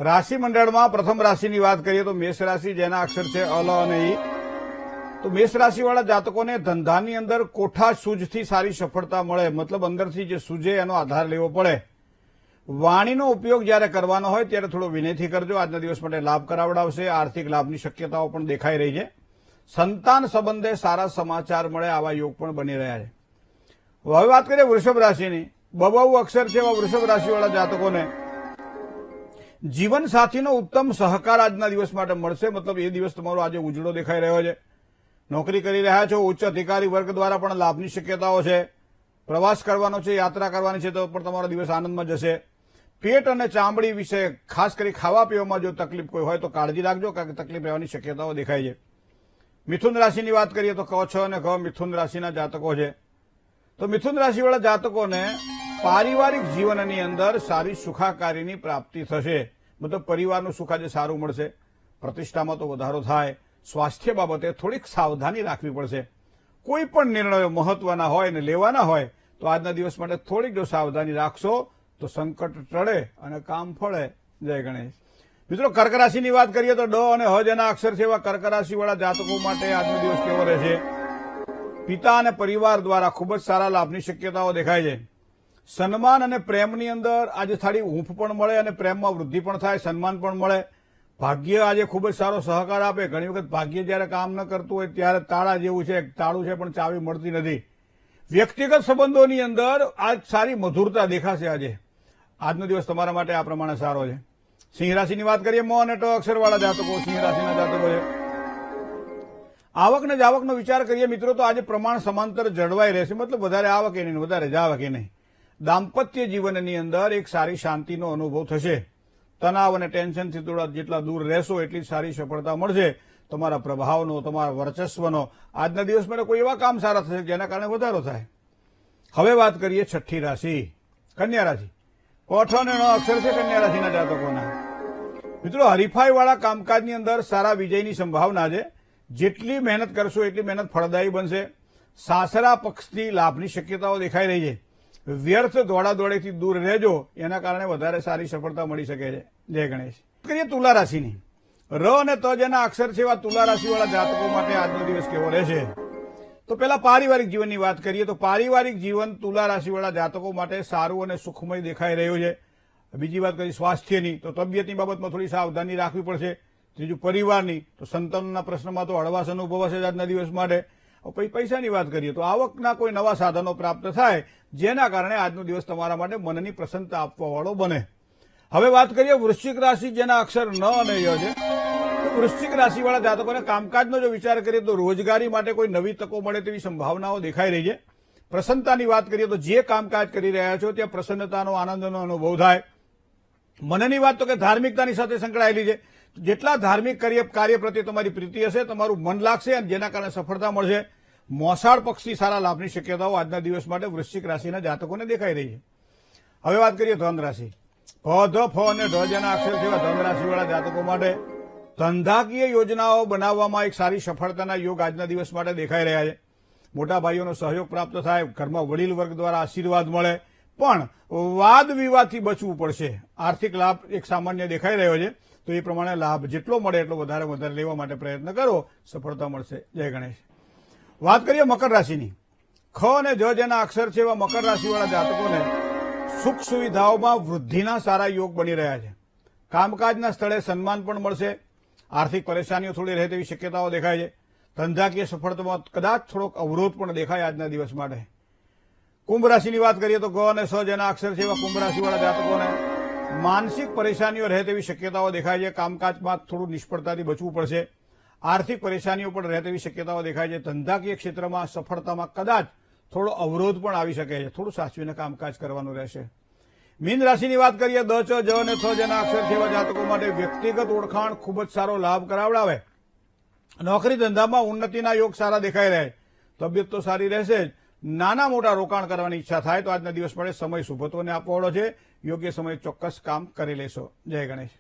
રાશિ મંડળમાં પ્રથમ રાશિની વાત કરીએ તો મેષ રાશિ, જેના અક્ષર છે અલ અને ઈ. તો મેષ રાશિવાળા જાતકોને ધંધાની અંદર કોઠા સૂઝથી સારી સફળતા મળે, મતલબ અંદરથી જે સૂઝે એનો આધાર લેવો પડે. વાણીનો ઉપયોગ જ્યારે કરવાનો હોય ત્યારે થોડો વિનયથી કરજો. આજના દિવસ માટે લાભ કરાવડાવશે. આર્થિક લાભની શક્યતાઓ પણ દેખાઈ રહી છે. સંતાન સંબંધે સારા સમાચાર મળે આવા યોગ પણ બની રહ્યા છે. હવે વાત કરીએ વૃષભ રાશિની. બબુ અક્ષર છે એવા વૃષભ રાશિવાળા જાતકોને જીવન સાથીનો ઉત્તમ સહકાર આજના દિવસ માટે મળશે, મતલબ એ દિવસ તમારો આજે ઉજળો દેખાઈ રહ્યો છે. નોકરી કરી રહ્યા છો, ઉચ્ચ અધિકારી વર્ગ દ્વારા પણ લાભની શક્યતાઓ છે. પ્રવાસ કરવાનો છે, યાત્રા કરવાની છે તો પણ તમારો દિવસ આનંદમાં જશે. પેટ અને ચામડી વિશે ખાસ કરી ખાવા પીવામાં જો તકલીફ કોઈ હોય તો કાળજી રાખજો, કારણ કે તકલીફ રહેવાની શક્યતાઓ દેખાય છે. મિથુન રાશિની વાત કરીએ તો ક, છ અને ઘ મિથુન રાશિના જાતકો છે. તો મિથુન રાશિવાળા જાતકોને પારિવારિક જીવનની અંદર સારી સુખાકારીની પ્રાપ્તિ થશે, મતલબ પરિવારનું સુખ આજે સારું મળશે. પ્રતિષ્ઠામાં તો વધારો થાય. સ્વાસ્થ્ય બાબતે થોડીક સાવધાની રાખવી પડશે. કોઈ પણ નિર્ણયો મહત્વના હોય અને લેવાના હોય તો આજના દિવસ માટે થોડીક જો સાવધાની રાખશો તો સંકટ ટળે અને કામ ફળે. જય ગણેશ. મિત્રો, કર્ક રાશિની વાત કરીએ તો ડ અને હ જેના અક્ષર છે એવા કર્ક રાશિવાળા જાતકો માટે આજનો દિવસ કેવો રહેશે? પિતા અને પરિવાર દ્વારા ખૂબ જ સારા લાભની શક્યતાઓ દેખાય છે. સન્માન અને પ્રેમની અંદર આજે થોડી ઊંફ પણ મળે અને પ્રેમમાં વૃદ્ધિ પણ થાય, સન્માન પણ મળે. ભાગ્ય આજે ખૂબ જ સારો સહકાર આપે. ઘણી વખત ભાગ્ય જ્યારે કામ ન કરતું હોય ત્યારે તાળા જેવું છે, તાળું છે પણ ચાવી મળતી નથી. વ્યક્તિગત સંબંધોની અંદર આજ સારી મધુરતા દેખાશે. આજનો દિવસ તમારા માટે આ પ્રમાણે સારો છે. સિંહ રાશિની વાત કરીએ. મ અને ટ અક્ષરવાળા જાતકો સિંહ રાશિના જાતકો છે. આવક ને જાવકનો વિચાર કરીએ મિત્રો તો આજે પ્રમાણ સમાંતર જળવાઈ રહેશે, મતલબ વધારે આવક એ નહીં, વધારે જાવક એ નહીં. દાંપત્ય જીવનની અંદર એક સારી શાંતિનો અનુભવ થશે. તણાવ અને ટેન્શનથી થોડા જેટલા દૂર રહેશો એટલી સારી સફળતા મળશે. તમારા પ્રભાવનો, તમારા વર્ચસ્વનો આજના દિવસ માટે કોઈ એવા કામ સારા થશે જેના કારણે વધારો થાય. હવે વાત કરીએ છઠ્ઠી રાશિ, કન્યા રાશિ. કોઠ અને ણ અક્ષર છે કન્યા રાશિના જાતકોના. મિત્રો, હરીફાઈવાળા કામકાજની અંદર સારા વિજયની સંભાવના છે. જેટલી મહેનત કરશો એટલી મહેનત ફળદાયી બનશે. સાસરા પક્ષથી લાભની શક્યતાઓ દેખાઈ રહી છે. વ્યર્થ દોડાદોડીથી દૂર રહેજો, એના કારણે વધારે સારી સફળતા મળી શકે છે. જય ગણેશ. કરીએ તુલા રાશિની. ર અને ત જેના અક્ષર છે એવા તુલા રાશિવાળા જાતકો માટે આજનો દિવસ કેવો રહેશે? તો પહેલા પારિવારિક જીવનની વાત કરીએ તો પારિવારિક જીવન તુલા રાશિવાળા જાતકો માટે સારું અને સુખમય દેખાઈ રહ્યું છે. બીજી વાત કરીએ સ્વાસ્થ્યની, તો તબિયતની બાબતમાં થોડી સાવધાની રાખવી પડશે. ત્રીજું પરિવારની, તો સંતાનના પ્રશ્નમાં તો હળવાશ અનુભવાશે આજના દિવસ માટે. પૈસાની વાત કરીએ તો આવકના કોઈ નવા સાધનો પ્રાપ્ત થાય જેના કારણે આજનો દિવસ તમારા માટે મનની પ્રસન્નતા આપવાવાળો બને. હવે વાત કરીએ વૃશ્ચિક રાશિ, જેના અક્ષર ન અને ય છે. તો વૃશ્ચિક રાશિવાળા જાતકોને કામકાજનો જો વિચાર કરીએ તો રોજગારી માટે કોઈ નવી તકો મળે તેવી સંભાવનાઓ દેખાઈ રહી છે. પ્રસન્નતાની વાત કરીએ તો જે કામકાજ કરી રહ્યા છો ત્યાં પ્રસન્નતાનો, આનંદનો અનુભવ થાય. મનની વાત તો કે ધાર્મિકતાની સાથે સંકળાયેલી છે. જેટલા ધાર્મિક કાર્ય પ્રત્યે તમારી પ્રીતિ હશે, તમારું મન લાગશે અને જેના કારણે સફળતા મળશે. મોસાળ પક્ષથી સારા લાભની શક્યતાઓ આજના દિવસ માટે વૃશ્ચિક રાશિના જાતકોને દેખાઈ રહી છે. હવે વાત કરીએ ધન રાશિ. ભ, ધ, ફ અને ઢ જેના અક્ષર જેવા ધન રાશિવાળા જાતકો માટે ધંધાકીય યોજનાઓ બનાવવામાં એક સારી સફળતાના યોગ આજના દિવસ માટે દેખાઈ રહ્યા છે. મોટા ભાઈઓનો સહયોગ પ્રાપ્ત થાય. ઘરમાં વડીલ વર્ગ દ્વારા આશીર્વાદ મળે, પણ વાદ વિવાદથી બચવું પડશે. આર્થિક લાભ એક સામાન્ય દેખાઈ રહ્યો છે, તો એ પ્રમાણે લાભ જેટલો મળે એટલો વધારે લેવા માટે પ્રયત્ન કરો, સફળતા મળશે. જય ગણેશ. વાત કરીએ મકર રાશિની. ખ અને જ જેના અક્ષર છે એવા મકર રાશિવાળા જાતકોને સુખ સુવિધાઓમાં વૃદ્ધિના સારા યોગ બની રહ્યા છે. કામકાજના સ્થળે સન્માન પણ મળશે. આર્થિક પરેશાનીઓ થોડી રહે તેવી શક્યતાઓ દેખાય છે. ધંધાકીય સફળતામાં કદાચ થોડોક અવરોધ પણ દેખાય આજના દિવસ માટે. કુંભ રાશિની વાત કરીએ તો ગ અને સ જેના અક્ષર છે એવા કુંભ રાશિવાળા જાતકોને માનસિક પરેશાનીઓ રહે તેવી શક્યતાઓ દેખાય છે. કામકાજમાં થોડું નિષ્ફળતાથી બચવું પડશે. આર્થિક પરેશાનીઓ પણ રહે તેવી શક્યતાઓ દેખાય છે. ધંધાકીય ક્ષેત્રમાં સફળતામાં કદાચ થોડો અવરોધ પણ આવી શકે છે. થોડું સાચવીને કામકાજ કરવાનું રહેશે. મીન રાશિની વાત કરીએ. દ, ચ, જ અને થ જેના અક્ષર છે એવા જાતકો માટે વ્યક્તિગત ઓળખાણ ખૂબ જ સારો લાભ કરાવડાવે. નોકરી ધંધામાં ઉન્નતિના યોગ સારા દેખાઈ રહે. તબિયત તો સારી રહેશે જ. નાના મોટા રોકાણ કરવાની ઈચ્છા થાય તો આજના દિવસ માટે સમય શુભત્વને આપવાવાળો છે. યોગ્ય સમય ચોક્કસ કામ કરી લેશો. જય ગણેશ.